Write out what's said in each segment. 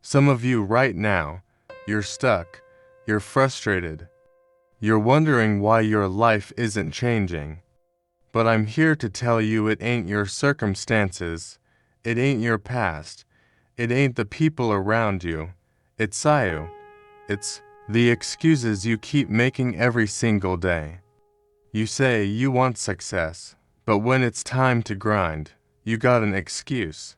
Some of you right now, you're stuck, you're frustrated, you're wondering why your life isn't changing. But I'm here to tell you it ain't your circumstances, it ain't your past, it ain't the people around you, it's you. It's the excuses you keep making every single day. You say you want success, but when it's time to grind, you got an excuse.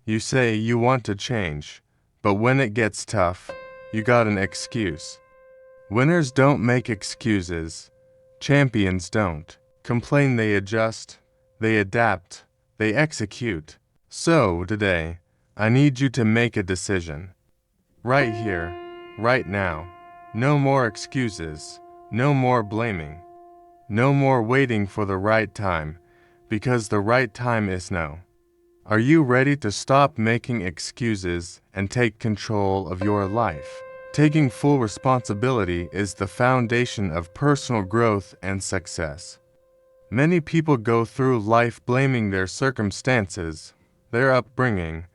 You say you want to change, but when it gets tough, you got an excuse. Winners don't make excuses. Champions don't. Complain, they adjust, they adapt, they execute. So, today, I need you to make a decision. Right here, right now. No more excuses, no more blaming, no more waiting for the right time, because the right time is now. Are you ready to stop making excuses and take control of your life? Taking full responsibility is the foundation of personal growth and success. Many people go through life blaming their circumstances, their upbringing,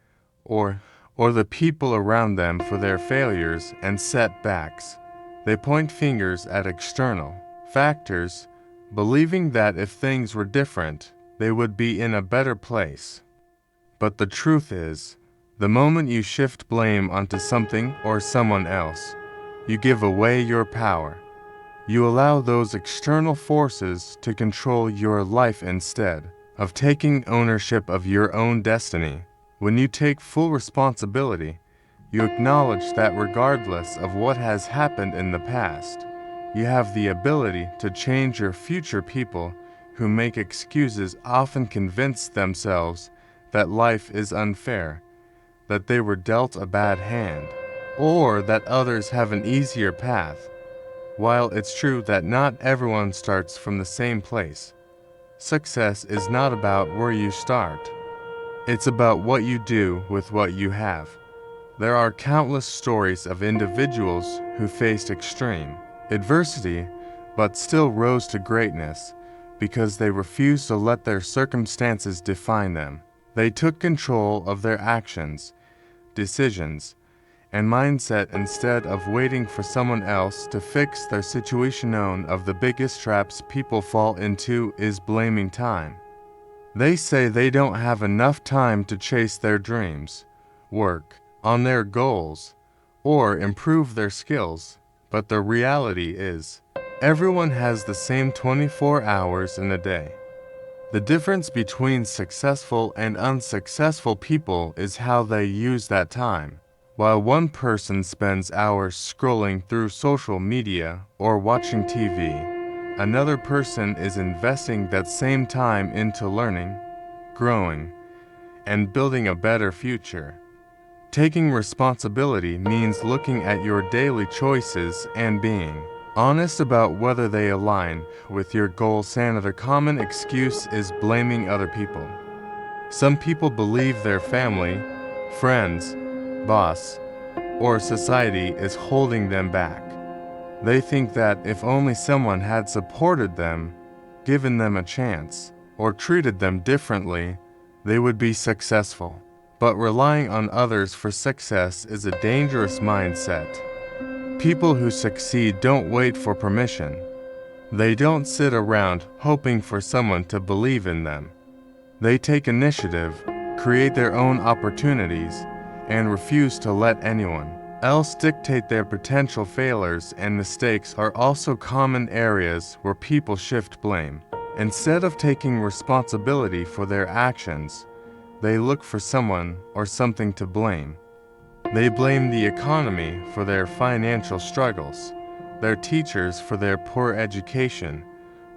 or the people around them for their failures and setbacks. They point fingers at external factors, believing that if things were different, they would be in a better place. But the truth is, the moment you shift blame onto something or someone else, you give away your power. You allow those external forces to control your life instead of taking ownership of your own destiny. When you take full responsibility, you acknowledge that regardless of what has happened in the past, you have the ability to change your future. People who make excuses often convince themselves that life is unfair, that they were dealt a bad hand, or that others have an easier path. While it's true that not everyone starts from the same place, success is not about where you start. It's about what you do with what you have. There are countless stories of individuals who faced extreme adversity but still rose to greatness because they refused to let their circumstances define them. They took control of their actions, decisions, and mindset instead of waiting for someone else to fix their situation. One of the biggest traps people fall into is blaming time. They say they don't have enough time to chase their dreams, work on their goals, or improve their skills. But the reality is, everyone has the same 24 hours in a day. The difference between successful and unsuccessful people is how they use that time. While one person spends hours scrolling through social media or watching TV, another person is investing that same time into learning, growing, and building a better future. Taking responsibility means looking at your daily choices and being honest about whether they align with your goals. Another common excuse is blaming other people. Some people believe their family, friends, boss, or society is holding them back. They think that if only someone had supported them, given them a chance, or treated them differently, they would be successful. But relying on others for success is a dangerous mindset. People who succeed don't wait for permission. They don't sit around hoping for someone to believe in them. They take initiative, create their own opportunities, and refuse to let anyone else dictate their potential. Failures and mistakes are also common areas where people shift blame. Instead of taking responsibility for their actions, they look for someone or something to blame. They blame the economy for their financial struggles, their teachers for their poor education,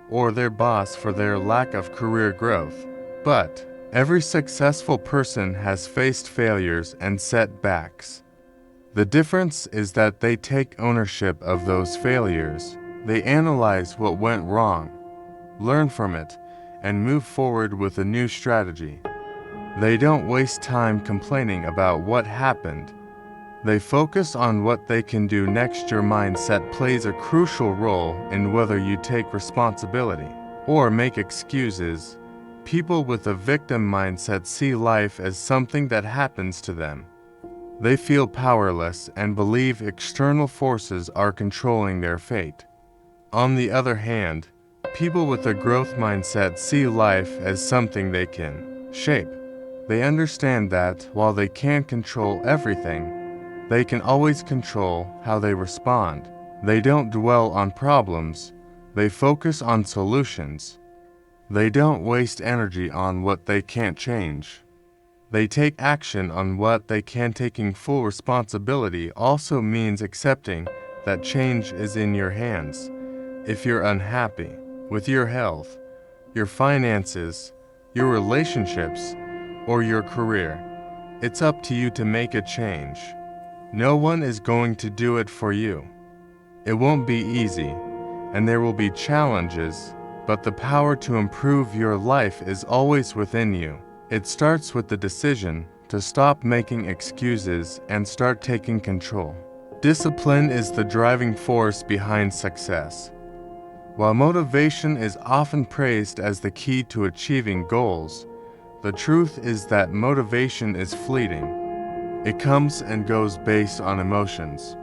or their boss for their lack of career growth. But every successful person has faced failures and setbacks. The difference is that they take ownership of those failures. They analyze what went wrong, learn from it, and move forward with a new strategy. They don't waste time complaining about what happened. They focus on what they can do next. Your mindset plays a crucial role in whether you take responsibility or make excuses. People with a victim mindset see life as something that happens to them. They feel powerless and believe external forces are controlling their fate. On the other hand, people with a growth mindset see life as something they can shape. They understand that while they can't control everything, they can always control how they respond. They don't dwell on problems, they focus on solutions. They don't waste energy on what they can't change. They take action on what they can. Taking full responsibility also means accepting that change is in your hands. If you're unhappy with your health, your finances, your relationships, or your career, it's up to you to make a change. No one is going to do it for you. It won't be easy, and there will be challenges, but the power to improve your life is always within you. It starts with the decision to stop making excuses and start taking control. Discipline is the driving force behind success. While motivation is often praised as the key to achieving goals, the truth is that motivation is fleeting. It comes and goes based on emotions,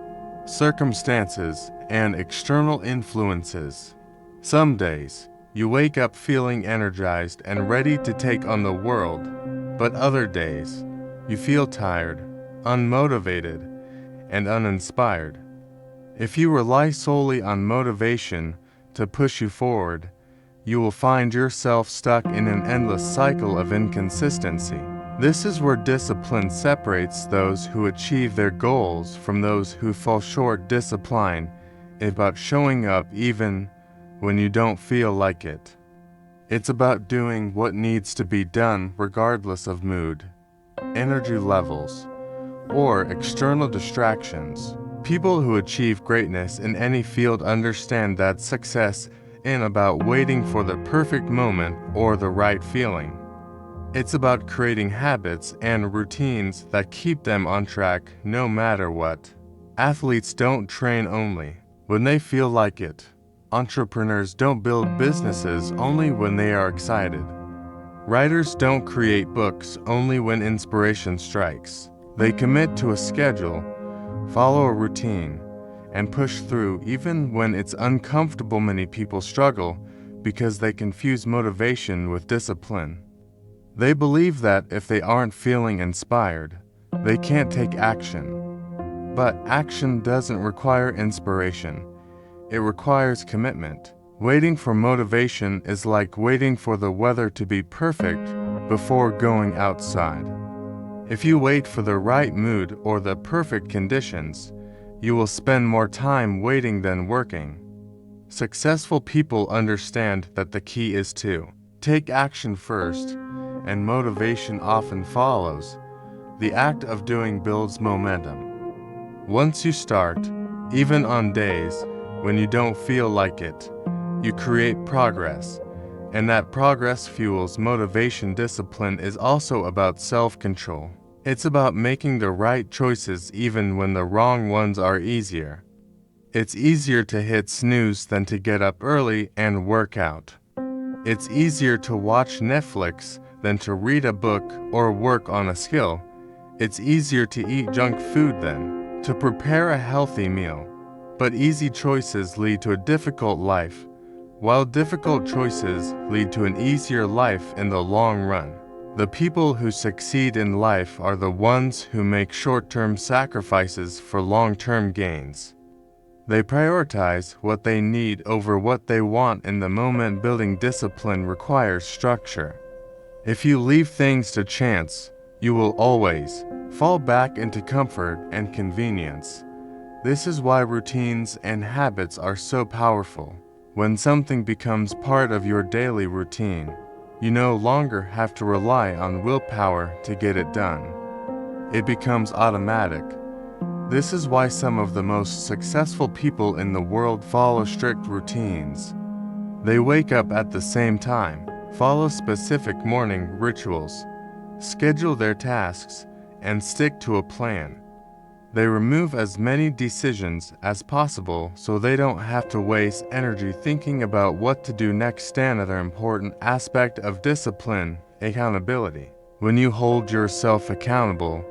circumstances, and external influences. Some days, you wake up feeling energized and ready to take on the world, but other days, you feel tired, unmotivated, and uninspired. If you rely solely on motivation to push you forward, you will find yourself stuck in an endless cycle of inconsistency. This is where discipline separates those who achieve their goals from those who fall short. Discipline is about showing up even when you don't feel like it. It's about doing what needs to be done regardless of mood, energy levels, or external distractions. People who achieve greatness in any field understand that success isn't about waiting for the perfect moment or the right feeling. It's about creating habits and routines that keep them on track no matter what. Athletes don't train only when they feel like it. Entrepreneurs don't build businesses only when they are excited. Writers don't create books only when inspiration strikes. They commit to a schedule, follow a routine, and push through even when it's uncomfortable. Many people struggle because they confuse motivation with discipline. They believe that if they aren't feeling inspired, they can't take action. But action doesn't require inspiration. It requires commitment. Waiting for motivation is like waiting for the weather to be perfect before going outside. If you wait for the right mood or the perfect conditions, you will spend more time waiting than working. Successful people understand that the key is to take action first, and motivation often follows. The act of doing builds momentum. Once you start, even on days when you don't feel like it, you create progress, and that progress fuels motivation. Discipline is also about self-control. It's about making the right choices even when the wrong ones are easier. It's easier to hit snooze than to get up early and work out. It's easier to watch Netflix than to read a book or work on a skill. It's easier to eat junk food than to prepare a healthy meal. But easy choices lead to a difficult life, while difficult choices lead to an easier life in the long run. The people who succeed in life are the ones who make short-term sacrifices for long-term gains. They prioritize what they need over what they want in the moment. Building discipline requires structure. If you leave things to chance, you will always fall back into comfort and convenience. This is why routines and habits are so powerful. When something becomes part of your daily routine, you no longer have to rely on willpower to get it done. It becomes automatic. This is why some of the most successful people in the world follow strict routines. They wake up at the same time, follow specific morning rituals, schedule their tasks, and stick to a plan. They remove as many decisions as possible so they don't have to waste energy thinking about what to do next. Another important aspect of discipline, accountability. When you hold yourself accountable,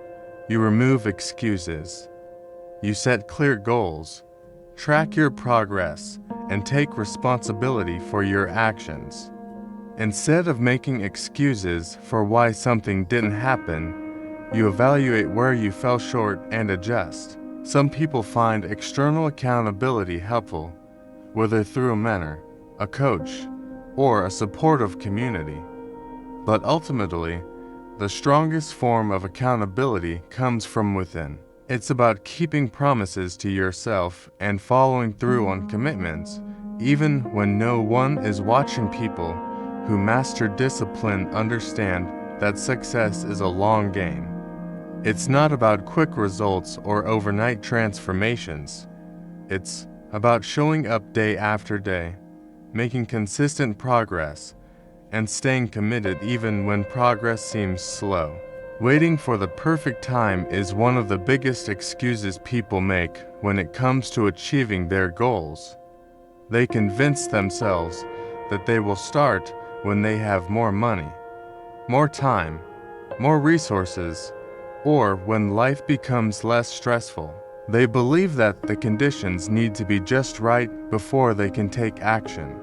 You remove excuses. You set clear goals, track your progress, and take responsibility for your actions. Instead of making excuses for why something didn't happen, you evaluate where you fell short and adjust. Some people find external accountability helpful, whether through a mentor, a coach, or a supportive community. But ultimately, the strongest form of accountability comes from within. It's about keeping promises to yourself and following through on commitments, even when no one is watching. People who master discipline understand that success is a long game. It's not about quick results or overnight transformations. It's about showing up day after day, making consistent progress, and staying committed even when progress seems slow. Waiting for the perfect time is one of the biggest excuses people make when it comes to achieving their goals. They convince themselves that they will start when they have more money, more time, more resources, or when life becomes less stressful. They believe that the conditions need to be just right before they can take action.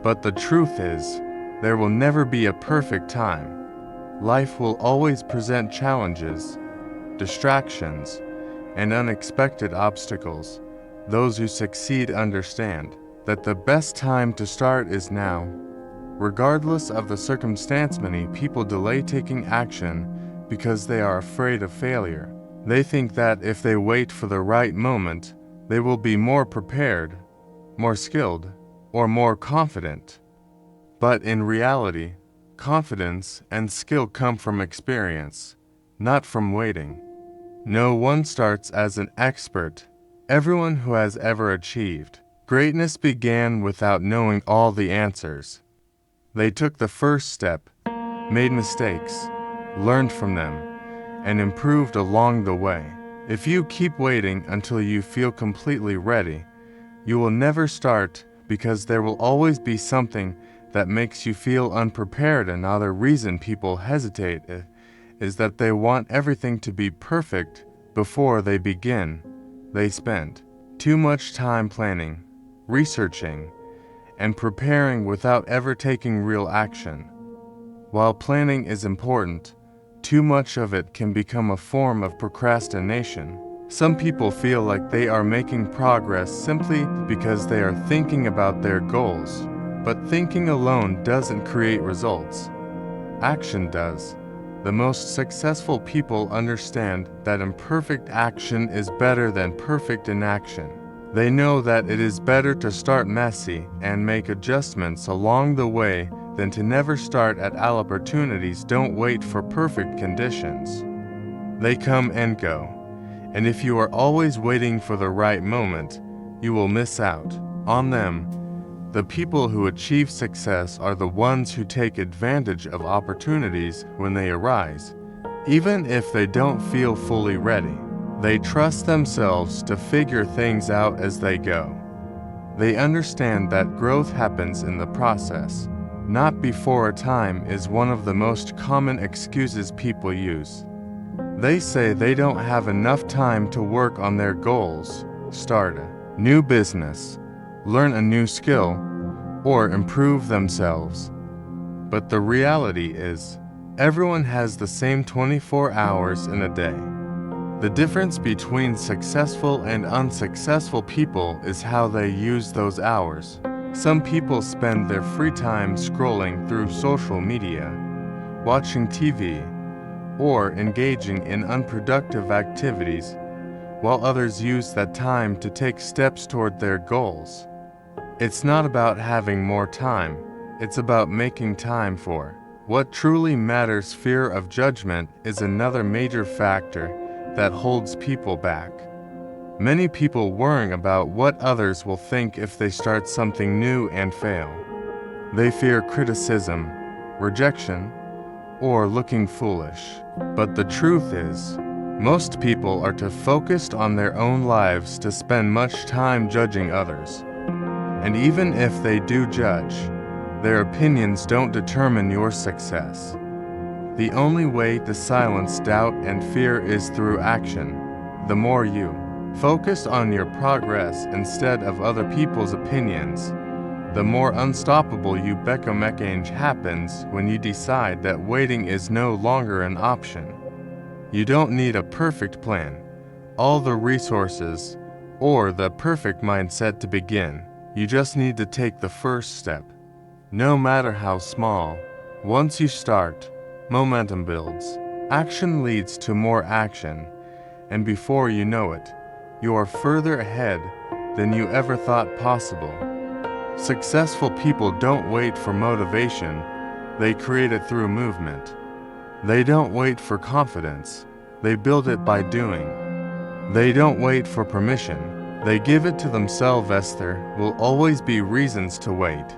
But the truth is, there will never be a perfect time. Life will always present challenges, distractions, and unexpected obstacles. Those who succeed understand that the best time to start is now. Regardless of the circumstance, many people delay taking action because they are afraid of failure. They think that if they wait for the right moment, they will be more prepared, more skilled, or more confident. But in reality, confidence and skill come from experience, not from waiting. No one starts as an expert. Everyone who has ever achieved greatness began without knowing all the answers. They took the first step, made mistakes, learned from them, and improved along the way. If you keep waiting until you feel completely ready, you will never start, because there will always be something that makes you feel unprepared. Another reason people hesitate is that they want everything to be perfect before they begin. They spend too much time planning, researching, and preparing without ever taking real action. While planning is important, too much of it can become a form of procrastination. Some people feel like they are making progress simply because they are thinking about their goals. But thinking alone doesn't create results. Action does. The most successful people understand that imperfect action is better than perfect inaction. They know that it is better to start messy and make adjustments along the way than to never start at all. Opportunities don't wait for perfect conditions. They come and go. And if you are always waiting for the right moment, you will miss out on them. The people who achieve success are the ones who take advantage of opportunities when they arise, even if they don't feel fully ready. They trust themselves to figure things out as they go. They understand that growth happens in the process, not before a time. Is one of the most common excuses people use. They say they don't have enough time to work on their goals, start a new business, learn a new skill, or improve themselves. But the reality is, everyone has the same 24 hours in a day. The difference between successful and unsuccessful people is how they use those hours. Some people spend their free time scrolling through social media, watching TV, or engaging in unproductive activities, while others use that time to take steps toward their goals. It's not about having more time, it's about making time for what truly matters. Fear of judgment is another major factor that holds people back. Many people worry about what others will think if they start something new and fail. They fear criticism, rejection, or looking foolish. But the truth is, most people are too focused on their own lives to spend much time judging others. And even if they do judge, their opinions don't determine your success. The only way to silence doubt and fear is through action. The more you focus on your progress instead of other people's opinions, the more unstoppable you become. Change happens when you decide that waiting is no longer an option. You don't need a perfect plan, all the resources, or the perfect mindset to begin. You just need to take the first step. No matter how small, once you start, momentum builds. Action leads to more action, and before you know it, you are further ahead than you ever thought possible. Successful people don't wait for motivation, they create it through movement. They don't wait for confidence, they build it by doing. They don't wait for permission, they give it to themselves. There will always be reasons to wait.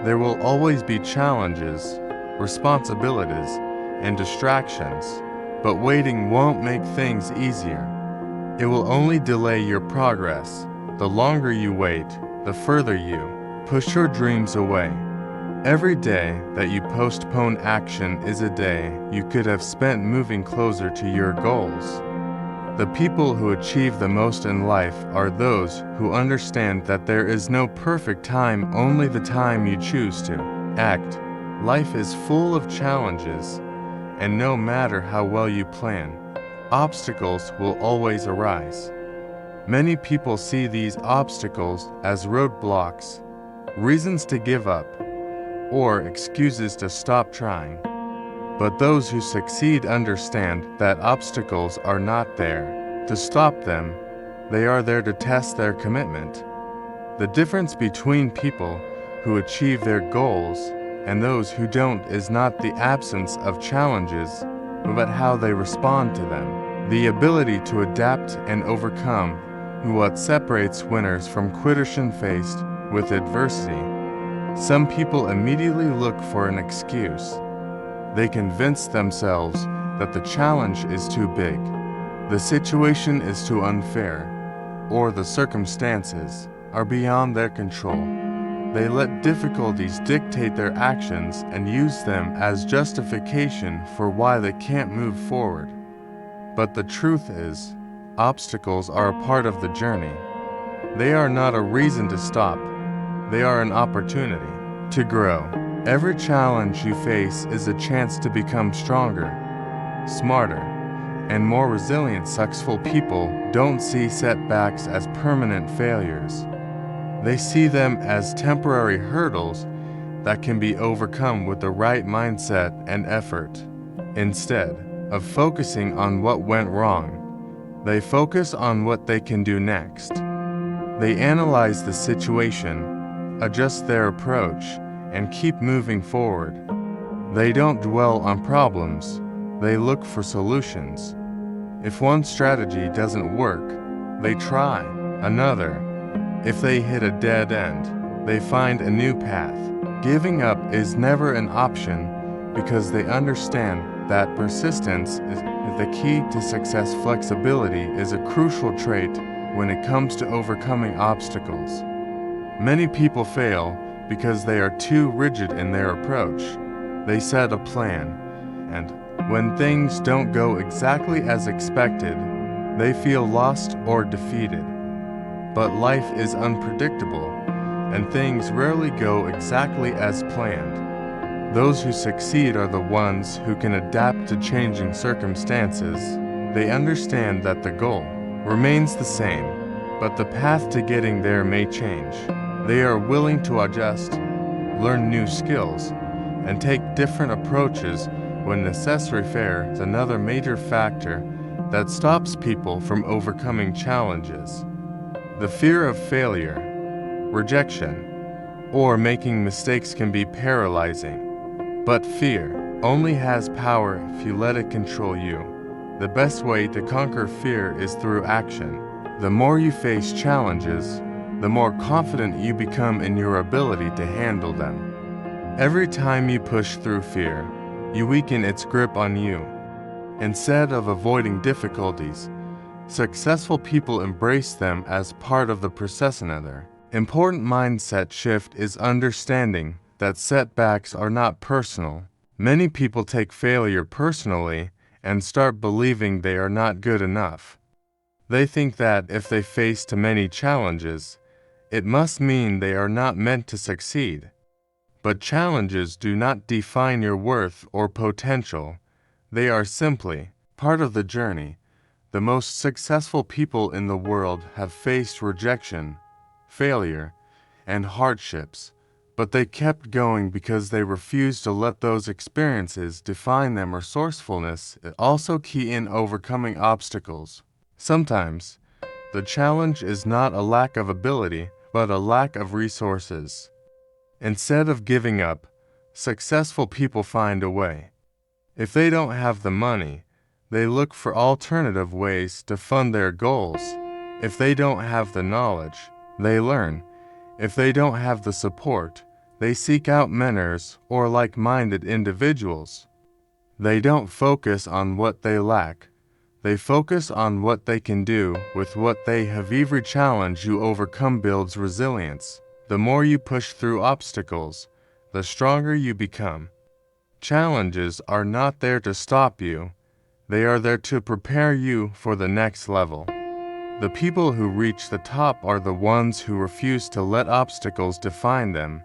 There will always be challenges, responsibilities, and distractions, but waiting won't make things easier. It will only delay your progress. The longer you wait, the further you push your dreams away. Every day that you postpone action is a day you could have spent moving closer to your goals. The people who achieve the most in life are those who understand that there is no perfect time, only the time you choose to act. Life is full of challenges, and no matter how well you plan, obstacles will always arise. Many people see these obstacles as roadblocks, reasons to give up, or excuses to stop trying. But those who succeed understand that obstacles are not there to stop them, they are there to test their commitment. The difference between people who achieve their goals and those who don't is not the absence of challenges, but how they respond to them. The ability to adapt and overcome what separates winners from quitters. Faced with adversity, some people immediately look for an excuse. They convince themselves that the challenge is too big, the situation is too unfair, or the circumstances are beyond their control. They let difficulties dictate their actions and use them as justification for why they can't move forward. But the truth is, obstacles are a part of the journey. They are not a reason to stop. They are an opportunity to grow. Every challenge you face is a chance to become stronger, smarter, and more resilient. Successful people don't see setbacks as permanent failures. They see them as temporary hurdles that can be overcome with the right mindset and effort. Instead of focusing on what went wrong, they focus on what they can do next. They analyze the situation, adjust their approach, and keep moving forward. They don't dwell on problems, they look for solutions. If one strategy doesn't work, they try another. If they hit a dead end, they find a new path. Giving up is never an option because they understand that persistence is the key to success. Flexibility is a crucial trait when it comes to overcoming obstacles. Many people fail because they are too rigid in their approach. They set a plan, and when things don't go exactly as expected, they feel lost or defeated. But life is unpredictable, and things rarely go exactly as planned. Those who succeed are the ones who can adapt to changing circumstances. They understand that the goal remains the same, but the path to getting there may change. They are willing to adjust, learn new skills, and take different approaches when necessary. Fear is another major factor that stops people from overcoming challenges. The fear of failure, rejection, or making mistakes can be paralyzing. But fear only has power if you let it control you. The best way to conquer fear is through action. The more you face challenges, the more confident you become in your ability to handle them. Every time you push through fear, you weaken its grip on you. Instead of avoiding difficulties, successful people embrace them as part of the process. Another important mindset shift is understanding that setbacks are not personal, Many people take failure personally and start believing they are not good enough. They think that if they face too many challenges, it must mean they are not meant to succeed. But challenges do not define your worth or potential. They are simply part of the journey. The most successful people in the world have faced rejection, failure, and hardships, but they kept going because they refused to let those experiences define them. Resourcefulness is also key in overcoming obstacles. Sometimes, the challenge is not a lack of ability, but a lack of resources. Instead of giving up, successful people find a way. If they don't have the money, they look for alternative ways to fund their goals. If they don't have the knowledge, they learn. If they don't have the support, they seek out mentors or like-minded individuals. They don't focus on what they lack. They focus on what they can do with what they have. Every challenge you overcome builds resilience. The more you push through obstacles, the stronger you become. Challenges are not there to stop you. They are there to prepare you for the next level. The people who reach the top are the ones who refuse to let obstacles define them.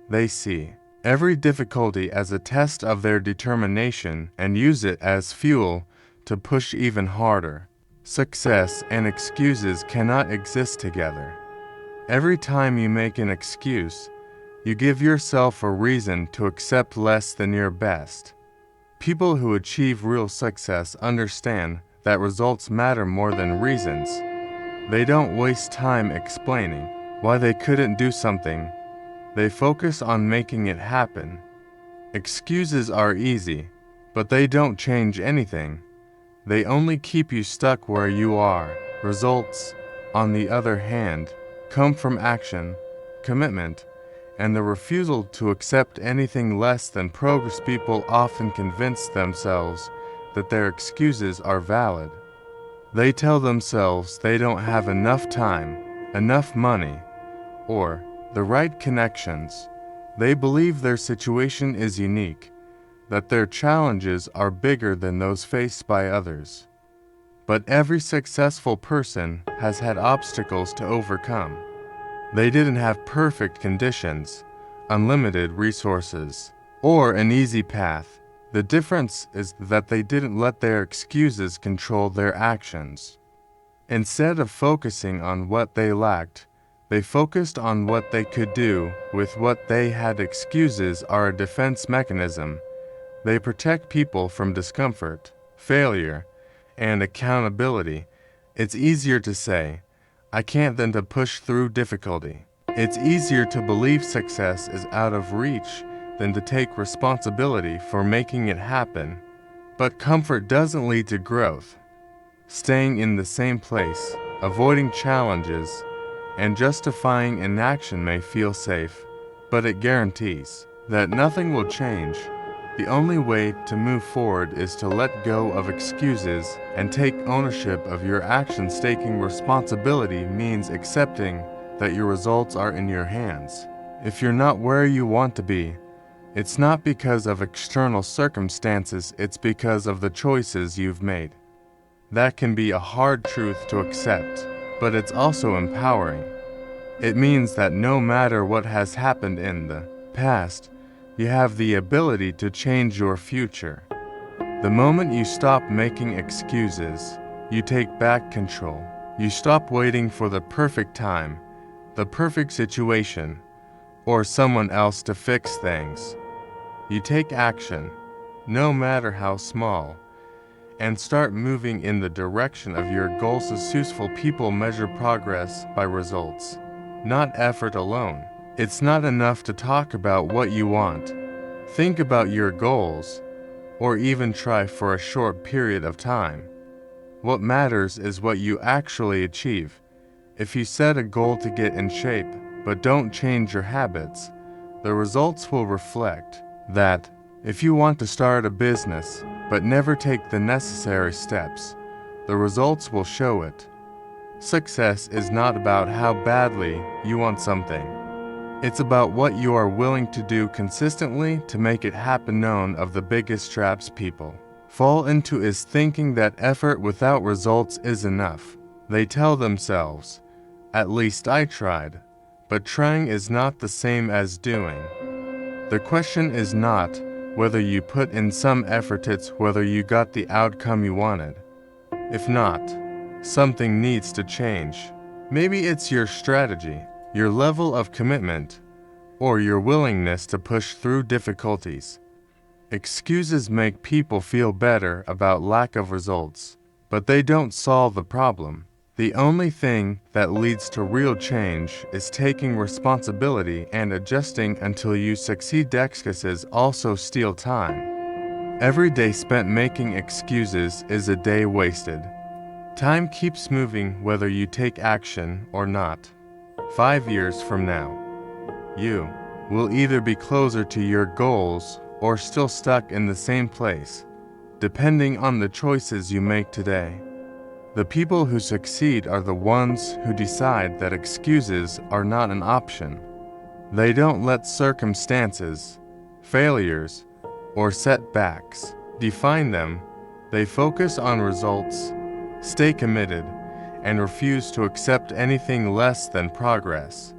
They see every difficulty as a test of their determination and use it as fuel to push even harder. Success and excuses cannot exist together. Every time you make an excuse, you give yourself a reason to accept less than your best. People who achieve real success understand that results matter more than reasons. They don't waste time explaining why they couldn't do something. They focus on making it happen. Excuses are easy, but they don't change anything. They only keep you stuck where you are. Results, on the other hand, come from action, commitment, and the refusal to accept anything less than progress. People often convince themselves that their excuses are valid. They tell themselves they don't have enough time, enough money, or the right connections. They believe their situation is unique, that their challenges are bigger than those faced by others. But every successful person has had obstacles to overcome. They didn't have perfect conditions, unlimited resources, or an easy path. The difference is that they didn't let their excuses control their actions. Instead of focusing on what they lacked, they focused on what they could do with what they had. Excuses are a defense mechanism. They protect people from discomfort, failure, and accountability. It's easier to say, "I can't," than to push through difficulty. It's easier to believe success is out of reach than to take responsibility for making it happen. But comfort doesn't lead to growth. Staying in the same place, avoiding challenges, and justifying inaction may feel safe, but it guarantees that nothing will change. The only way to move forward is to let go of excuses and take ownership of your actions. Taking responsibility means accepting that your results are in your hands. If you're not where you want to be, it's not because of external circumstances, it's because of the choices you've made. That can be a hard truth to accept, but it's also empowering. It means that no matter what has happened in the past, you have the ability to change your future. The moment you stop making excuses, you take back control. You stop waiting for the perfect time, the perfect situation, or someone else to fix things. You take action, no matter how small, and start moving in the direction of your goals. Successful people measure progress by results, not effort alone. It's not enough to talk about what you want. Think about your goals, or even try for a short period of time. What matters is what you actually achieve. If you set a goal to get in shape, but don't change your habits, the results will reflect that. If you want to start a business, but never take the necessary steps, the results will show it. Success is not about how badly you want something. It's about what you are willing to do consistently to make it happen. None of the biggest traps people fall into is thinking that effort without results is enough. They tell themselves, "At least I tried." But trying is not the same as doing. The question is not whether you put in some effort, it's whether you got the outcome you wanted. If not, something needs to change. Maybe it's your strategy, your level of commitment, or your willingness to push through difficulties. Excuses make people feel better about lack of results, but they don't solve the problem. The only thing that leads to real change is taking responsibility and adjusting until you succeed. Excuses also steal time. Every day spent making excuses is a day wasted. Time keeps moving whether you take action or not. 5 years from now, you will either be closer to your goals or still stuck in the same place, depending on the choices you make today. The people who succeed are the ones who decide that excuses are not an option. They don't let circumstances, failures, or setbacks define them. They focus on results, stay committed, and refuse to accept anything less than progress.